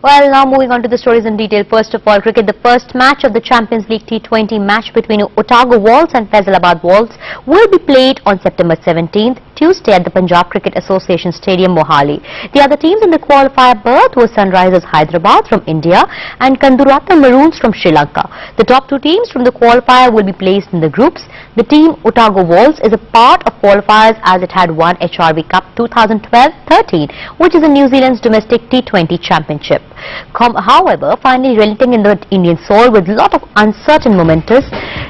Well, now moving on to the stories in detail. First of all, cricket, the first match of the Champions League T20 match between Otago Wolves and Faisalabad Wolves will be played on September 17th, Tuesday at the Punjab Cricket Association Stadium, Mohali. The other teams in the qualifier berth were Sunrisers Hyderabad from India and Kandurata Maroons from Sri Lanka. The top two teams from the qualifier will be placed in the groups. The team Otago Wolves is a part of qualifiers as it had won HRV Cup 2012-13, which is New Zealand's domestic T20 championship. However, finally relenting in the Indian soil with a lot of uncertain momentous,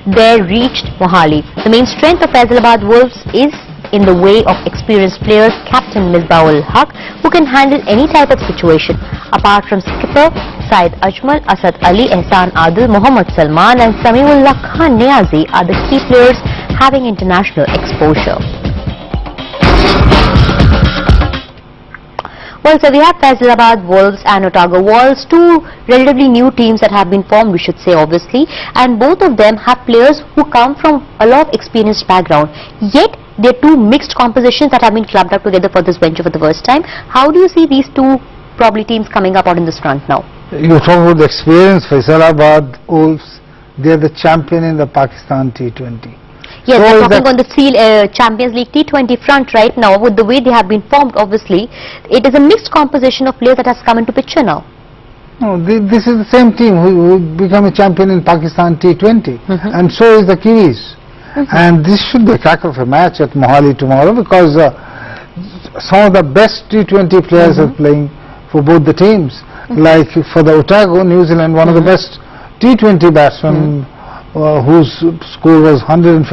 they reached Mohali. The main strength of Faisalabad Wolves is in the way of experienced players, Captain Misbah-ul Haq, who can handle any type of situation. Apart from skipper Saeed Ajmal, Asad Ali, Ehsan Adil, Mohammad Salman and Samiullah Khan Niazi are the key players having international exposure. Well, so we have Faisalabad Wolves and Otago Wolves, two relatively new teams that have been formed, we should say, obviously, and both of them have players who come from a lot of experienced background. Yet, they're two mixed compositions that have been clubbed up together for this venture for the first time. How do you see these two probably teams coming up out in this front now? You talk about the experience. Faisalabad Wolves, they're the champion in the Pakistan T20. Yes, so we're talking on the Champions League T20 front right now. With the way they have been formed, obviously, it is a mixed composition of players that has come into picture now. No, this is the same team who become a champion in Pakistan T20, and so is the Kiwis. And this should be a cracker of a match at Mohali tomorrow, because some of the best T20 players are playing for both the teams. Like for the Otago, New Zealand, one of the best T20 batsmen, whose score was 159,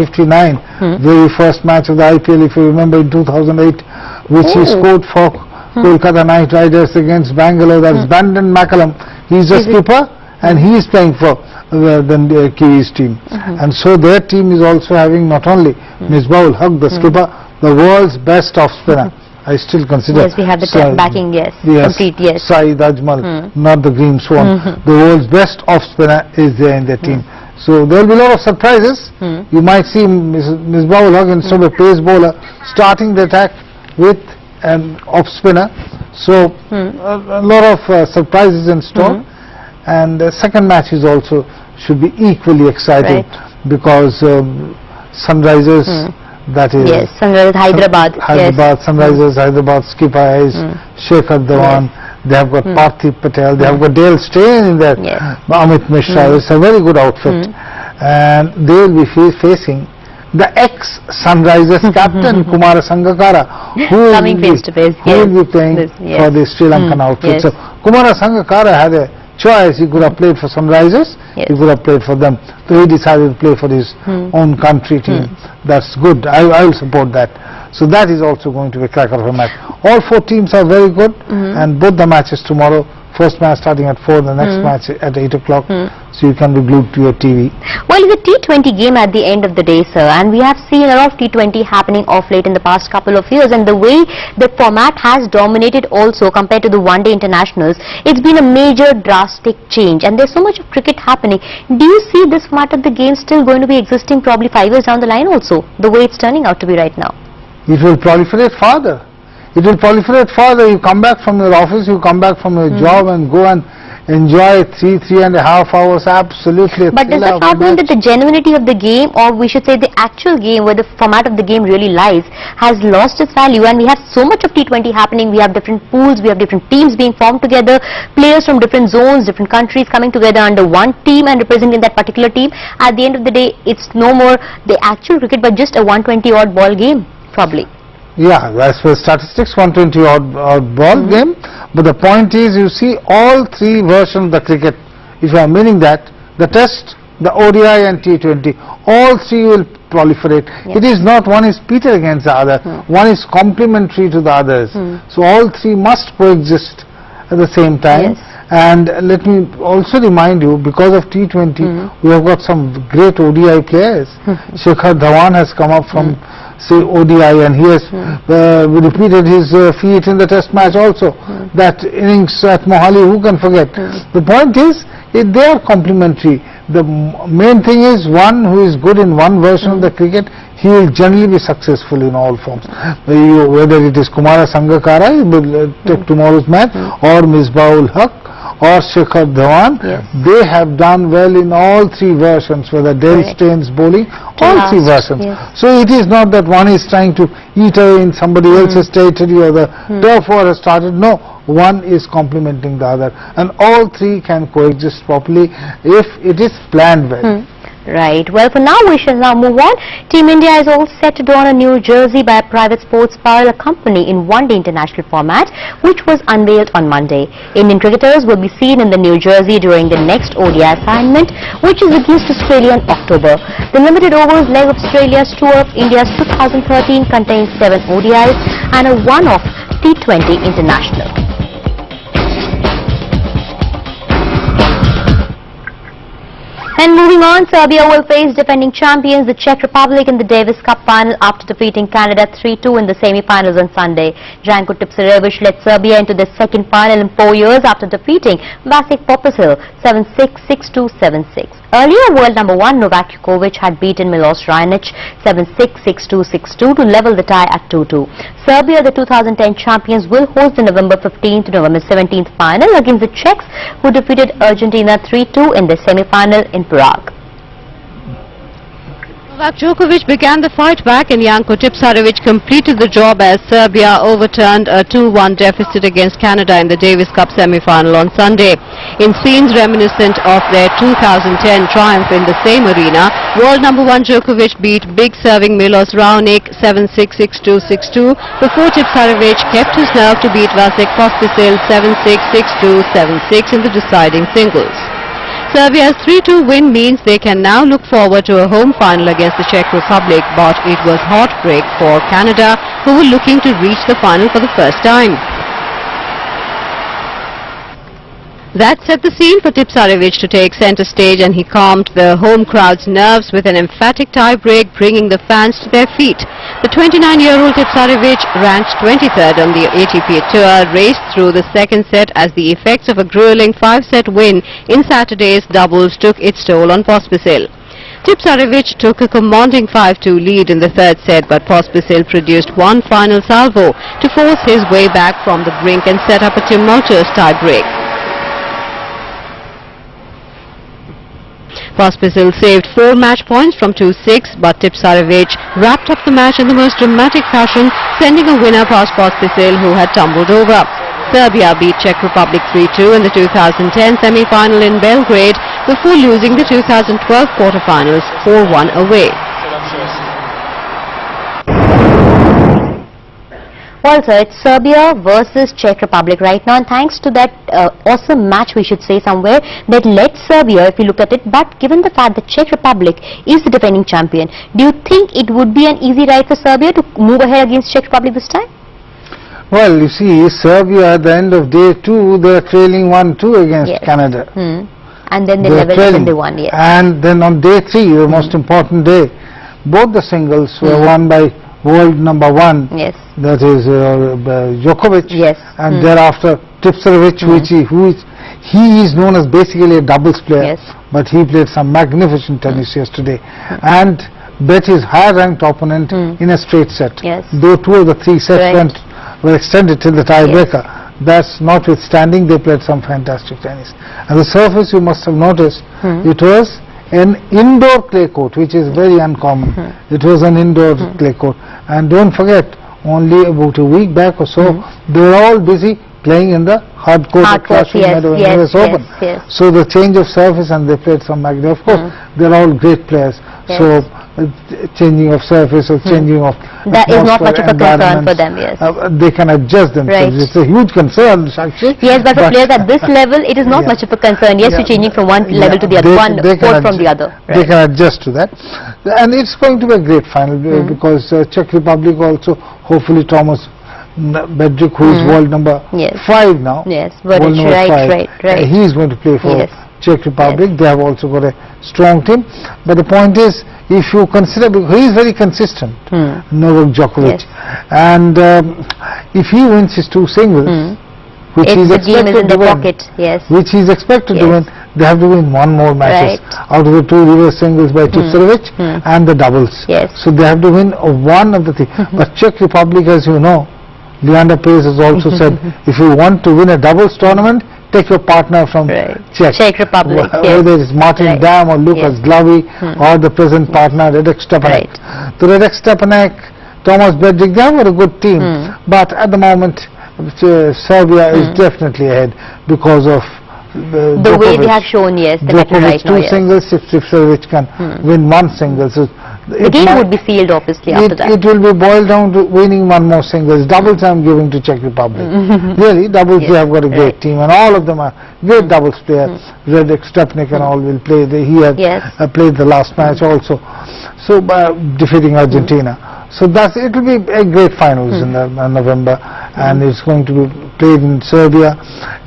very first match of the IPL, if you remember, in 2008, which he scored for Kolkata Knight Riders against Bangalore. That's Brandon McCallum. He's a skipper and he is playing for the Kiwis team. And so their team is also having not only Misbah-ul Haq, the skipper, the world's best off spinner. I still consider. Yes, we have the backing, complete, Saeed Ajmal, not the Green Swan. The world's best off spinner is there in their team. So there will be a lot of surprises. You might see Misbah-ul Haq instead of a pace bowler starting the attack with an off spinner. So a lot of surprises in store. And the second match is also should be equally exciting, because Sunrisers, that is Sunrisers Hyderabad. Sunrisers Hyderabad skipper is Shekhar Dhawan. They have got Parthiv Patel, they have got Dale Steyn in there, Amit Mishra. It's a very good outfit. And they will be facing the ex-Sunrisers captain Kumara Sangakkara, who will be playing for the Sri Lankan outfit. So Kumara Sangakkara had a choice. He could have played for Sunrisers, he could have played for them. So he decided to play for his own country team. That's good. I will support that. So that is also going to be a cracker of a match. All four teams are very good, and both the matches tomorrow. First match starting at 4, the next match at 8 o'clock, so you can be glued to your TV. Well, it's a T20 game at the end of the day, sir, and we have seen a lot of T20 happening off late in the past couple of years, and the way the format has dominated also compared to the one-day internationals, it's been a major drastic change, and there's so much of cricket happening. Do you see this format of the game still going to be existing probably 5 years down the line also, the way it's turning out to be right now? It will proliferate further. It will proliferate further. You come back from your office, you come back from your job and go and enjoy 3.5 hours absolutely. But does that not mean that the genuinity of the game, or we should say the actual game where the format of the game really lies, has lost its value? And we have so much of T20 happening. We have different pools, we have different teams being formed together, players from different zones, different countries coming together under one team and representing that particular team. At the end of the day, it's no more the actual cricket but just a 120-odd ball game, probably. Yeah, as per statistics, 120-odd ball game. But the point is, you see all three versions of the cricket, if you are meaning that, the Test, the ODI and T20, all three will proliferate. It is not one is pitted against the other, one is complementary to the others. So all three must coexist at the same time. And let me also remind you, because of T20, we have got some great ODI players. Shekhar Dhawan has come up from say ODI, and he has repeated his feat in the Test match also. That innings at Mohali, who can forget? The point is, they are complementary. The main thing is, one who is good in one version of the cricket, he will generally be successful in all forms. Whether it is Kumara Sangakkara, he will take tomorrow's match, or Misbah-ul Haq, or Shikhar Dhawan, they have done well in all three versions, whether Dale Steyn's bowling, all three versions. So it is not that one is trying to eat away in somebody else's territory or the turf war has started. No, one is complementing the other, and all three can coexist properly if it is planned well. Right. Well, for now, we shall now move on. Team India is all set to don a new jersey by a private sports parlour company in one-day international format, which was unveiled on Monday. Indian cricketers will be seen in the new jersey during the next ODI assignment, which is against Australia in October. The limited overs leg of Australia's tour of India's 2013 contains 7 ODIs and a one-off T20 international. And moving on, Serbia will face defending champions, the Czech Republic, in the Davis Cup final after defeating Canada 3-2 in the semi-finals on Sunday. Janko Tipsarevic led Serbia into the second final in 4 years after defeating Vasek Pospisil 7-6, 6-2, 7-6. Earlier, world number 1 Novak Djokovic had beaten Milos Raonic 7-6, 6-2, 6-2 to level the tie at 2-2. Serbia, the 2010 champions, will host the November 15th to November 17th final against the Czechs, who defeated Argentina 3-2 in the semi-final in Prague. Novak Djokovic began the fight back and Janko Tipsarevic completed the job as Serbia overturned a 2-1 deficit against Canada in the Davis Cup semi-final on Sunday. In scenes reminiscent of their 2010 triumph in the same arena, world number 1 Djokovic beat big serving Milos Raonic 7-6, 6-2, 6-2 before Tipsarevic kept his nerve to beat Vasek Pospisil 7-6, 6-2, 7-6 in the deciding singles. Serbia's 3-2 win means they can now look forward to a home final against the Czech Republic, but it was heartbreak for Canada, who were looking to reach the final for the first time. That set the scene for Tipsarevic to take centre stage, and he calmed the home crowd's nerves with an emphatic tie-break, bringing the fans to their feet. The 29-year-old Tipsarevic, ranked 23rd on the ATP Tour, raced through the second set as the effects of a grueling 5-set win in Saturday's doubles took its toll on Pospisil. Tipsarevic took a commanding 5-2 lead in the third set, but Pospisil produced one final salvo to force his way back from the brink and set up a tumultuous tie-break. Pospisil saved 4 match points from 2-6, but Tipsarevic wrapped up the match in the most dramatic fashion, sending a winner past Pospisil, who had tumbled over. Serbia beat Czech Republic 3-2 in the 2010 semi-final in Belgrade before losing the 2012 quarter-finals 4-1 away. Well, sir, it's Serbia versus Czech Republic right now, and thanks to that awesome match, we should say somewhere, that led Serbia, if you look at it, but given the fact that Czech Republic is the defending champion, do you think it would be an easy ride for Serbia to move ahead against Czech Republic this time? Well, you see, Serbia at the end of day 2, they are trailing 1-2 against Canada. And then they leveled it and they won, And then on day 3, the most important day, both the singles were won by world number 1, that is Djokovic, and thereafter Tipsarevic, he is known as basically a doubles player, but he played some magnificent tennis yesterday and bet his higher ranked opponent in a straight set. Though 2 of the 3 sets were extended till the tiebreaker, that's notwithstanding, they played some fantastic tennis. And the surface, you must have noticed, it was an indoor clay court, which is very uncommon. It was an indoor clay court, and don't forget, only about a week back or so, they were all busy playing in the hard court at SAKSHI Mandwal in US Open. So the change of surface, and they played some magnificent. Of course, they're all great players. So changing of surface or changing of that is not much of a concern for them. They can adjust themselves. It's a huge concern, Sakshi. But for players at this level, it is not much of a concern. Yes, you're changing from one level to the other, one court from the other. They can adjust to that, and it's going to be a great final because Czech Republic also, hopefully Thomas Bedrick, who is world number 5 now. World number 5. He is going to play for Czech Republic. They have also got a strong team. But the point is, if you consider, because he is very consistent, Novak Djokovic, and if he wins his 2 singles, which he is expected to win, which he is expected to win, they have to win 1 more matches out of the 2 reverse singles by Tipsarevic and the doubles. So they have to win 1 of the 3. But Czech Republic, as you know, Leander Paes has also said, if you want to win a doubles tournament, take your partner from Czech Republic, whether it's Martin Dam or Lucas Glavy or the present partner Radek Stepanek. So Radek Stepanek, Thomas Bedřich, they were a good team, but at the moment Serbia is definitely ahead because of the way they have shown, the mettle right now. 2 singles, Sipsipsevic can win 1 single. So the game would be sealed obviously after that. It will be boiled down to winning 1 more singles. Doubles I am giving to Czech Republic. Really, doubles they have got a great team and all of them are great doubles players. Radek Stepanek and all will play. He had played the last match also. So defeating Argentina. So it will be a great finals in November, and it's going to be played in Serbia.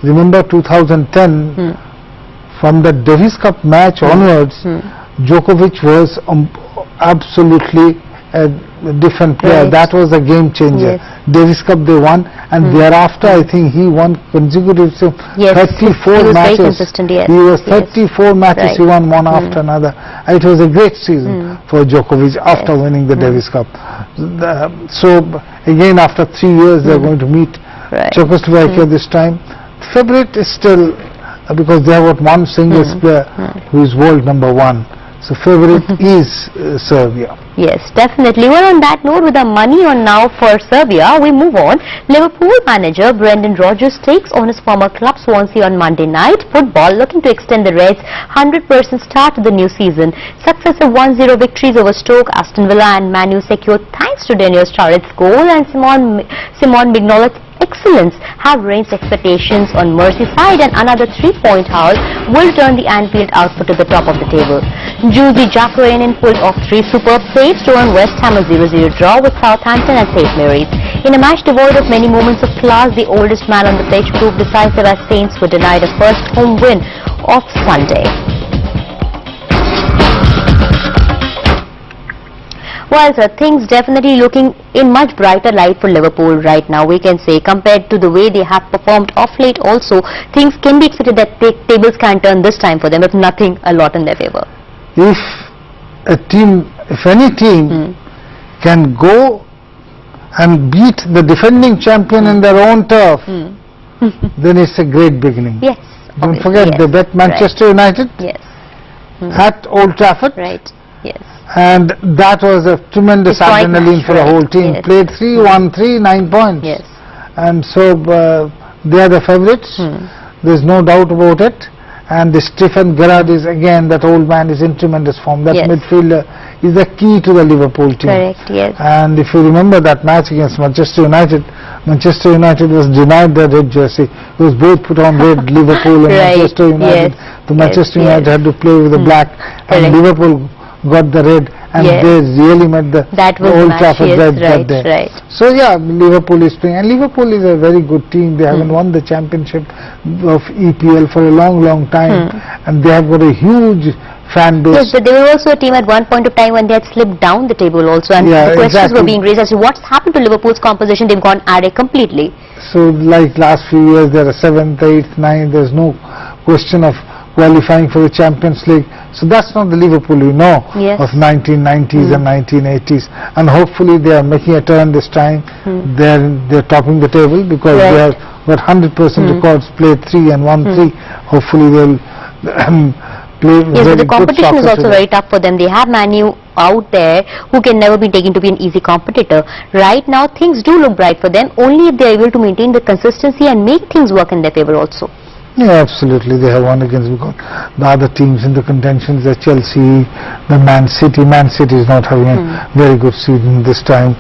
Remember 2010, from the Davis Cup match onwards, Djokovic was absolutely a different player. That was a game changer. Davis Cup they won, and thereafter I think he won consecutive 34 matches. He was 34 matches he won one after another. It was a great season for Djokovic after winning the Davis Cup. So again after 3 years they are going to meet Czechoslovakia this time. Favorite is still because they have got 1 singles player who is world number 1. So favorite is Serbia. Yes, definitely. Well, on that note, with the money on now for Serbia, we move on. Liverpool manager Brendan Rodgers takes on his former club Swansea on Monday night football, looking to extend the Reds' 100% start to the new season. Successive 1-0 victories over Stoke, Aston Villa and Man U secured thanks to Daniel Sturridge's goal and Simon Mignolet's excellence have raised expectations on Merseyside, and another 3-point haul will turn the Anfield output to the top of the table. Giuseppe Giacarainen pulled off 3 superb saves to earn West Ham a 0-0 draw with Southampton at St Mary's. In a match devoid of many moments of class, the oldest man on the pitch proved decisive as Saints were denied a first home win of Sunday. Well, sir, things definitely looking in much brighter light for Liverpool right now, we can say, compared to the way they have performed off late also. Things can be expected that tables can turn this time for them, if nothing, a lot in their favour. If any team can go and beat the defending champion in their own turf, then it's a great beginning. Yes. Don't forget, they bet Manchester United at Old Trafford. Yes. And that was a tremendous adrenaline for the whole team. Played 3, won 3, 9 points. And so they are the favourites. There's no doubt about it. And the Stephen Gerrard is again, that old man is in tremendous form. That midfielder is the key to the Liverpool team. And if you remember that match against Manchester United was denied the red jersey. It was both put on red, Liverpool and Manchester United. The Manchester United had to play with the black, and Liverpool got the red, and they really met the Old Trafford red that day. So Liverpool is playing, and Liverpool is a very good team. They haven't won the championship of EPL for a long time, and they have got a huge fan base. Yes, but they were also a team at one point of time when they had slipped down the table also, and the questions were being raised as to what's happened to Liverpool's composition. They've gone array completely. So like last few years, they are 7th, 8th, 9th. There's no question of qualifying for the Champions League. So that's not the Liverpool we know of 1990s and 1980s. And hopefully they are making a turn this time. They're topping the table because they have got 100% records, played 3 and won 3. Hopefully they'll play but the competition is also very tough for them. They have Man U out there who can never be taken to be an easy competitor. Right now things do look bright for them, only if they are able to maintain the consistency and make things work in their favour also. Yeah, absolutely. They have won against the other teams in the contentions, the Chelsea, the Man City. Man City is not having a very good season this time.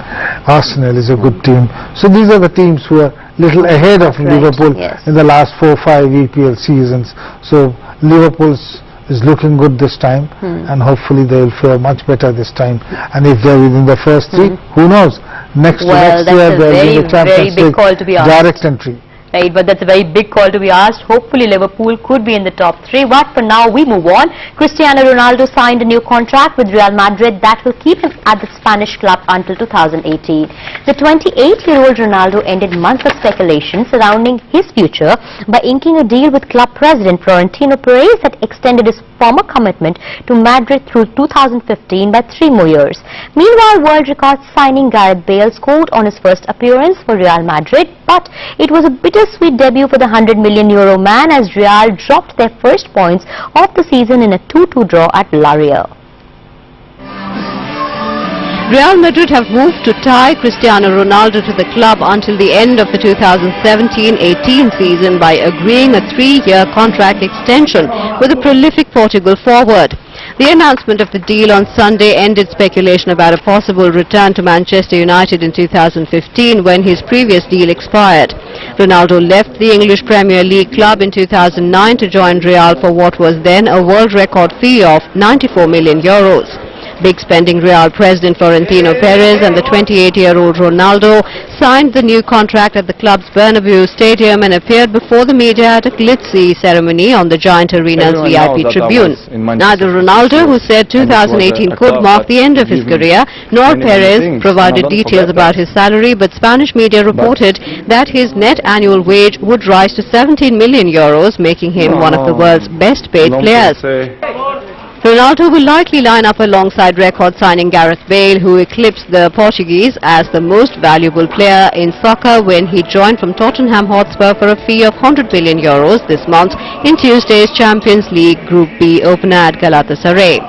Arsenal is a good team. So these are the teams who are little ahead of Liverpool in the last 4-5 EPL seasons. So Liverpool is looking good this time, and hopefully they will fare much better this time. And if they are within the first 3, who knows? Next year they will be the Champions League direct entry. Right, but that's a very big call to be asked. Hopefully Liverpool could be in the top 3. But for now, we move on. Cristiano Ronaldo signed a new contract with Real Madrid that will keep him at the Spanish club until 2018. The 28-year-old Ronaldo ended months of speculation surrounding his future by inking a deal with club president Florentino Perez that extended his former commitment to Madrid through 2015 by 3 more years. Meanwhile, world record signing Gareth Bale scored on his first appearance for Real Madrid, but it was a bittersweet debut for the €100 million man as Real dropped their first points of the season in a 2-2 draw at La Real. Real Madrid have moved to tie Cristiano Ronaldo to the club until the end of the 2017-18 season by agreeing a 3-year contract extension with the prolific Portugal forward. The announcement of the deal on Sunday ended speculation about a possible return to Manchester United in 2015 when his previous deal expired. Ronaldo left the English Premier League club in 2009 to join Real for what was then a world record fee of €94 million. Big spending Real president Florentino Perez and the 28-year-old Ronaldo signed the new contract at the club's Bernabeu Stadium and appeared before the media at a glitzy ceremony on the Giant Arena's VIP tribune. Neither Ronaldo, who said 2018 could mark the end of his career, nor Perez provided details about his salary, but Spanish media reported that his net annual wage would rise to €17 million, making him one of the world's best-paid players. Ronaldo will likely line up alongside record signing Gareth Bale, who eclipsed the Portuguese as the most valuable player in soccer when he joined from Tottenham Hotspur for a fee of €100 million this month in Tuesday's Champions League Group B opener at Galatasaray.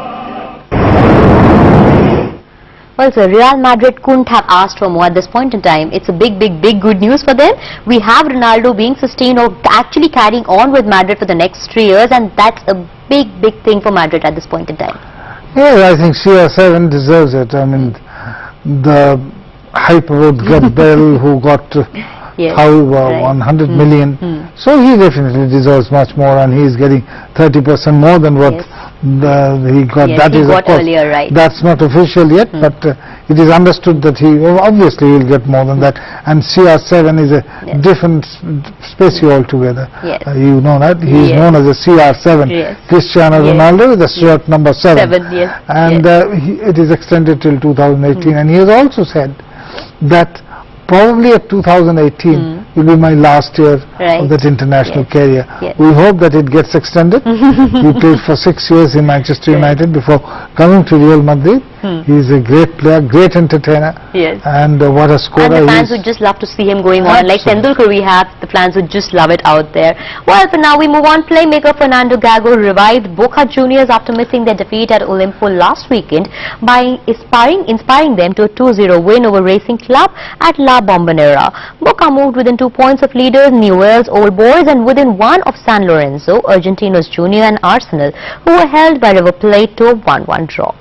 Well, so Real Madrid couldn't have asked for more at this point in time. It's a big good news for them. We have Ronaldo being sustained or actually carrying on with Madrid for the next 3 years, and that's a big thing for Madrid at this point in time. Yeah, I think CR7 deserves it. I mean, the hype about Gareth Bale, who got Yes, 100 million. So he definitely deserves much more, and he is getting 30% more than what he got. Yes, that he is, got of course, earlier, right? That's not official yet, but it is understood that he obviously will get more than that. And CR7 is a different species altogether. Yes. You know that he is known as a CR7. Yes. Cristiano Ronaldo is the shirt number 7. And it is extended till 2018. And he has also said that probably at 2018 will be my last year of that international career. We hope that it gets extended. He played for 6 years in Manchester United before coming to Real Madrid. He is a great player, great entertainer, and what a scorer. And the fans would just love to see him going on. Like Tendulkar we have, the fans would just love it out there. Well, for now we move on. Playmaker Fernando Gago revived Boca Juniors after missing their defeat at Olimpo last weekend by inspiring them to a 2-0 win over Racing Club at La Bombonera. Boca moved within 2 points of leaders Newell's Old Boys and within 1 of San Lorenzo, Argentinos Junior and Arsenal, who were held by River Plate to a 1-1 draw.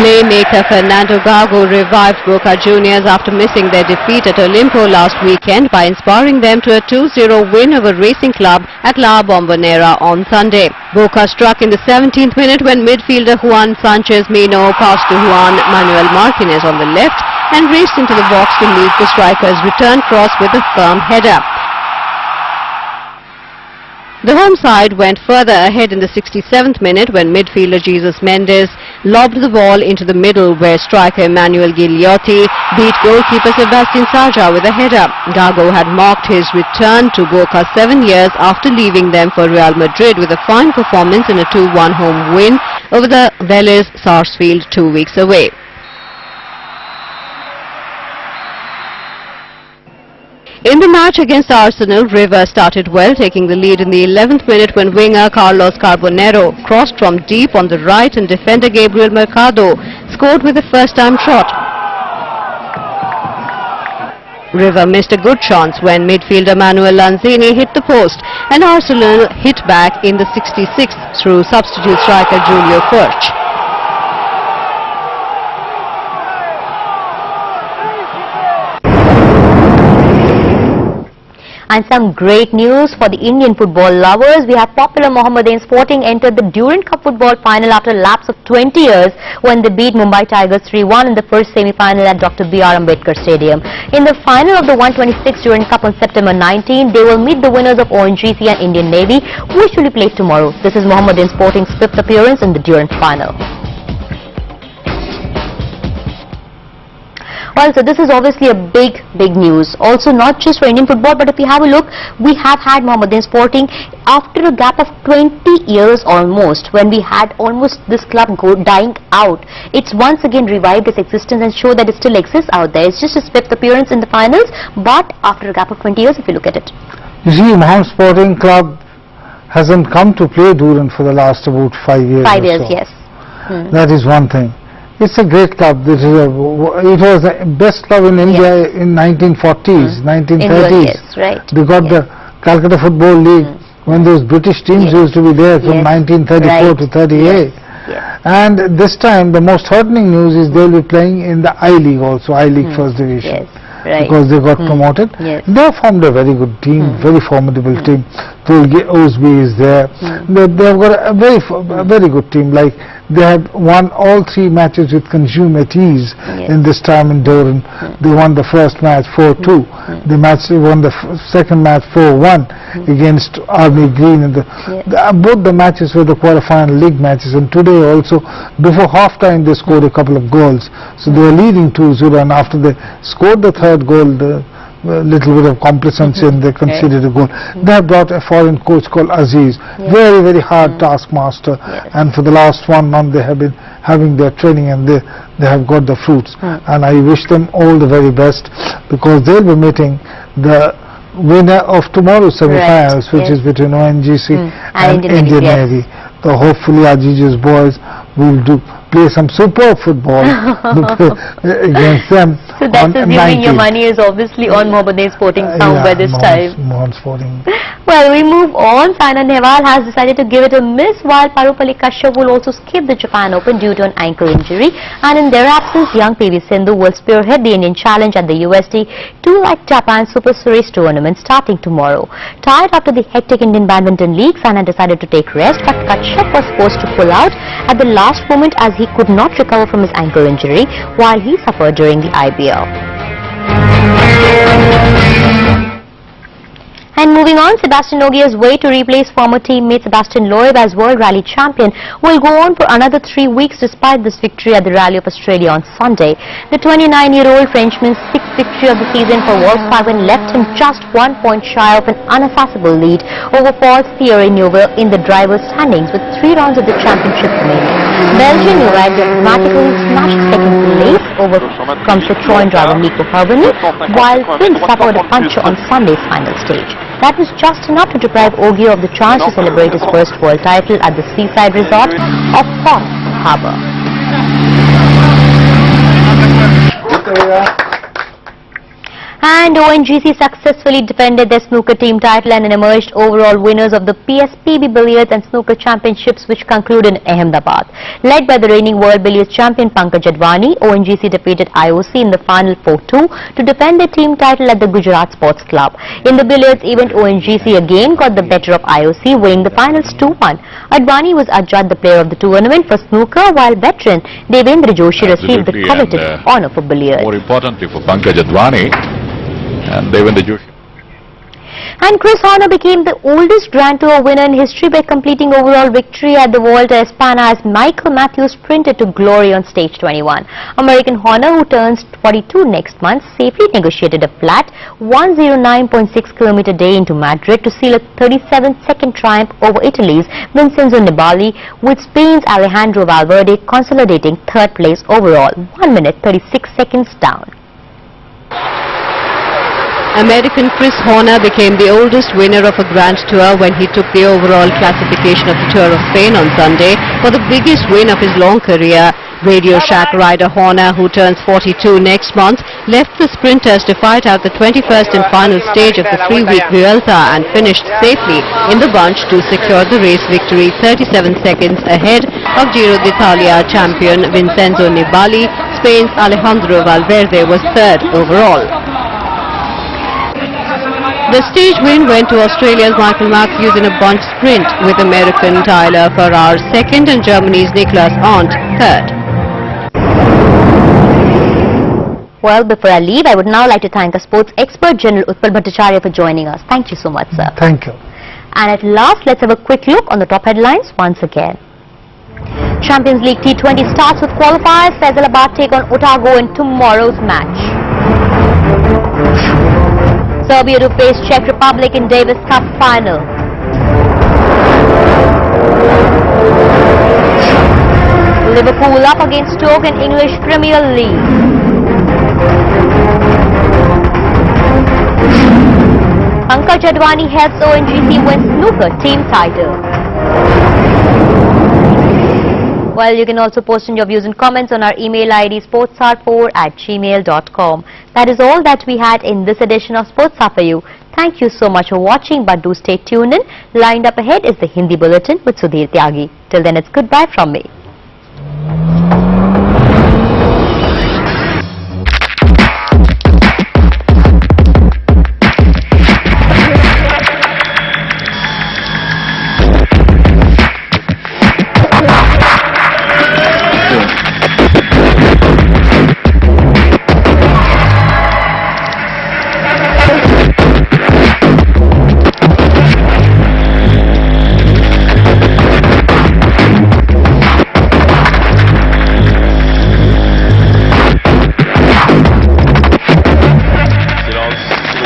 Playmaker Fernando Gago revived Boca Juniors after missing their defeat at Olimpo last weekend by inspiring them to a 2-0 win over Racing Club at La Bombonera on Sunday. Boca struck in the 17th minute when midfielder Juan Sanchez Mino passed to Juan Manuel Martinez on the left and raced into the box to meet the striker's return cross with a firm header. The home side went further ahead in the 67th minute when midfielder Jesus Mendes lobbed the ball into the middle where striker Emmanuel Gigliotti beat goalkeeper Sebastian Saja with a header. Gago had marked his return to Boca 7 years after leaving them for Real Madrid with a fine performance in a 2-1 home win over the Vélez Sarsfield 2 weeks away. In the match against Arsenal, River started well, taking the lead in the 11th minute when winger Carlos Carbonero crossed from deep on the right and defender Gabriel Mercado scored with a first-time shot. River missed a good chance when midfielder Manuel Lanzini hit the post and Arsenal hit back in the 66th through substitute striker Julio Furch. And some great news for the Indian football lovers. We have popular Mohammedan Sporting entered the Durand Cup football final after a lapse of 20 years when they beat Mumbai Tigers 3-1 in the first semi-final at Dr. B.R. Ambedkar Stadium. In the final of the 126 Durand Cup on September 19, they will meet the winners of ONGC and Indian Navy, which will be played tomorrow. This is Mohammedan Sporting's 5th appearance in the Durand final. Well, so this is obviously a big news. Also, not just for Indian football, but if you have a look, we have had Mohammedan Sporting after a gap of 20 years almost, when we had almost this club dying out. It's once again revived its existence and show that it still exists out there. It's just its 5th appearance in the finals, but after a gap of 20 years, if you look at it. You see, Mohammedan Sporting Club hasn't come to play Durand for the last about 5 years. 5 years, so. yes. That is one thing. It's a great club. It was the best club in India in 1940s, 1930s. Yes, right. They got the Calcutta Football League when those British teams used to be there from 1934 to 38. And this time the most heartening news is they'll be playing in the I-League also, I-League First Division. Because they got promoted. They have formed a very good team, very formidable team. Osby is there. They've got a very good team. Like they have won all 3 matches with consume at ease in this time in Durand. They won the first match 4-2. They won the second match 4-1 against Army Green. And both the matches were the quarter-final league matches. And today also, before half-time, they scored a couple of goals. So they were leading 2-0, and after they scored the third goal, the little bit of complacency, and they conceded a goal. They have brought a foreign coach called Aziz, very hard taskmaster, and for the last 1 month they have been having their training, and they have got the fruits. And I wish them all the very best, because they'll be meeting the winner of tomorrow's semi-finals, which is between ONGC and Indian Navy. So hopefully Aziz's boys will play some superb football against them. So that's assuming your money is obviously on Mohammedan Sporting by this time. Mohammedan Sporting. Well, we move on. Saina Nehwal has decided to give it a miss, while Parupalli Kashyap will also skip the Japan Open due to an ankle injury. And in their absence, young PV Sindhu will spearhead the Indian challenge at the USD 2 Japan Super Series tournament starting tomorrow. Tired after the hectic Indian Badminton League, Saina decided to take rest, but Kashyap was forced to pull out at the last moment as he could not recover from his ankle injury while he suffered during the IPL. And moving on, Sebastian Ogier's way to replace former teammate Sebastian Loeb as World Rally Champion will go on for another 3 weeks despite this victory at the Rally of Australia on Sunday. The 29-year-old Frenchman's 6th victory of the season for Volkswagen left him just 1 point shy of an unassessable lead over Paul Thierry-Neuville in the driver's standings with 3 rounds of the championship remaining. Belgian arrived dramatically snatched second place over from Citroën driver Nico Hülkenberg, while Finn suffered a puncture on Sunday's final stage. That was just enough to deprive Ogier of the chance to celebrate his first world title at the seaside resort of Fox Harbour. And ONGC successfully defended their snooker team title and emerged overall winners of the PSPB Billiards and Snooker Championships, which concluded in Ahmedabad. Led by the reigning World Billiards champion Pankaj Advani, ONGC defeated IOC in the final 4-2 to defend their team title at the Gujarat Sports Club. In the billiards event, ONGC again got the better of IOC, winning the finals 2-1. Advani was adjudged the player of the tournament for snooker, while veteran Devendra Joshi received the coveted honour for billiards. More importantly for Pankaj Advani and Devendra Joshi. And Chris Horner became the oldest Grand Tour winner in history by completing overall victory at the Volta a España as Michael Matthews sprinted to glory on stage 21. American Horner, who turns 42 next month, safely negotiated a flat 109.6 km day into Madrid to seal a 37-second triumph over Italy's Vincenzo Nibali, with Spain's Alejandro Valverde consolidating third place overall, 1 minute 36 seconds down. American Chris Horner became the oldest winner of a Grand Tour when he took the overall classification of the Tour of Spain on Sunday for the biggest win of his long career. Radio Shack rider Horner, who turns 42 next month, left the sprinters to fight out the 21st and final stage of the 3-week Vuelta and finished safely in the bunch to secure the race victory 37 seconds ahead of Giro d'Italia champion Vincenzo Nibali. Spain's Alejandro Valverde was third overall. The stage win went to Australia's Michael Matthews in a bunch sprint, with American Tyler Farrar second and Germany's Niklas Arndt third. Well, before I leave, I would now like to thank our sports expert, General Utpal Bhattacharya, for joining us. Thank you so much, sir. Thank you. And at last, let's have a quick look on the top headlines once again. Champions League T20 starts with qualifiers. Faisalabad take on Otago in tomorrow's match. Serbia to face Czech Republic in Davis Cup final. Liverpool up against Stoke in English Premier League. Pankaj Advani helps ONGC win snooker team title. Well, you can also post in your views and comments on our email ID sportshour4@gmail.com. That is all that we had in this edition of Sports Hour for you. Thank you so much for watching, but do stay tuned in. Lined up ahead is the Hindi Bulletin with Sudhir Tyagi. Till then, it's goodbye from me.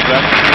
program.